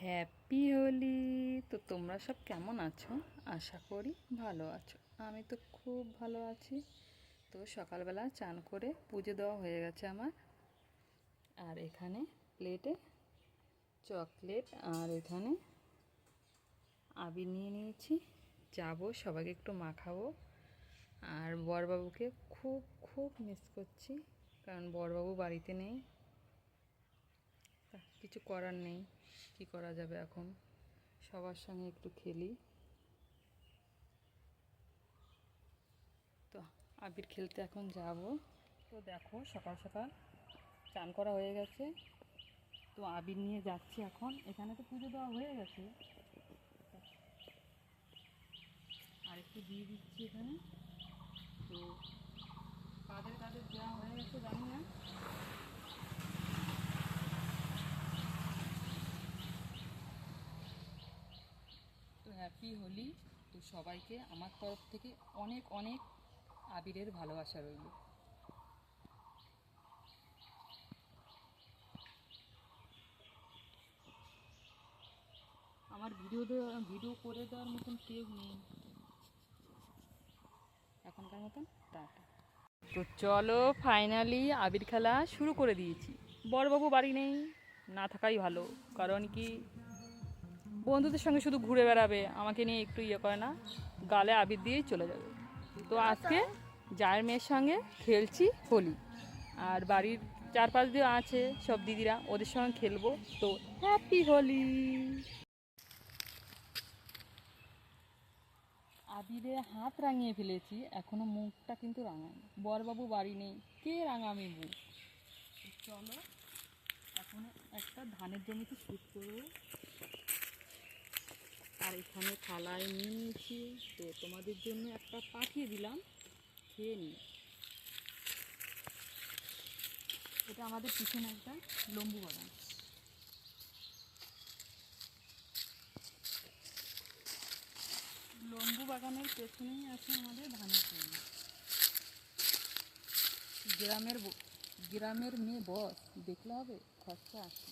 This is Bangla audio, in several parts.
হ্যাপি হোলি। তো তোমরা সব কেমন আছো? আশা করি ভালো আছো। আমি তো খুব ভালো আছি। তো সকালবেলা চান করে পুজো দেওয়া হয়ে গেছে আমার। আর এখানে প্লেটে চকলেট আর এখানে আবির নিয়ে নিয়েছি। যাবো সবাইকে একটু মাখাবো। আর বরবাবুকে খুব খুব মিস করছি, কারণ বরবাবু বাড়িতে নেই। কিছু করার নেই, কি করা যাবে এখন? সবার সঙ্গে একটু খেলি। তো আবির খেলতে এখন যাব। তো দেখো সকাল সকাল চান করা হয়ে গেছে, তো আবির নিয়ে যাচ্ছি এখন। এখানে তো পুজো দেওয়া হয়ে গেছে, আর একটু দিয়ে দিচ্ছি এখানে। তো কাদের কাদের দেওয়া হয়ে গেছে জানি না। তো হ্যাপি হোলি। তো সবাইকে আমার তরফ থেকে অনেক অনেক আবিরের ভালোবাসা রইল। আমার ভিডিও করে দেওয়ার মতন কেউ নেই এখনকার মতন। টাটা। তো চলো ফাইনালি আবির খেলা শুরু করে দিয়েছি। বড়বাবু বাড়ি নেই, না থাকাই ভালো। কারণ কি, বন্ধুদের সঙ্গে শুধু ঘুরে বেড়াবে, আমাকে নিয়ে একটু ইয়ে করে না, গালে আবির দিয়েই চলে যাবে। তো আজকে জায়ের মেয়ের সঙ্গে খেলছি হোলি। আর বাড়ির চারপাশ দিয়ে আছে সব দিদিরা, ওদের সঙ্গে খেলবো। তো হ্যাপি হোলি। আবিরে হাত রাঙিয়ে ফেলেছি, এখনো মুখটা কিন্তু রাঙায়নি। বরবাবু বাড়ি নেই, কে রাঙামি মুখ? চলো এখন একটা ধানের জমিতে শুট করবো। আর এখানে থালায় নিয়ে নিয়েছি, তো তোমাদের জন্য একটা পাঠিয়ে দিলাম, খেয়ে নিই। এটা আমাদের পিছনে একটা লম্বু বাগান। লম্বু বাগানের পেছনেই আছে আমাদের ধানের জমি। গ্রামের মেয়ে বস, দেখলে হবে, খরচা আছে।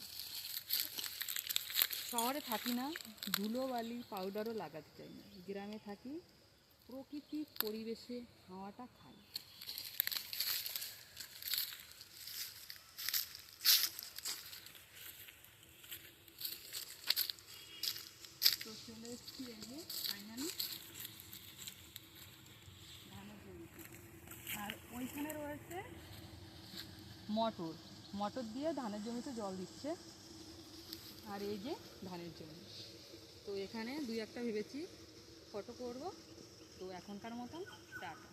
শহরে থাকি না, ধুলো বালি পাউডারও লাগাতে চাই না। গ্রামে থাকি, প্রকৃতির পরিবেশে হাওয়াটা খাই। তো চলে এসেছি এই যে ফাইনালি ধানের জমিতে। আর ওইখানে রয়েছে মটর। মটর দিয়ে ধানের জমিতে জল দিচ্ছে। আর এই যে ধানের জমি। তো এখানে দুই একটা ভেবেছি ফটো করব। তো এখনকার মতন টাটা।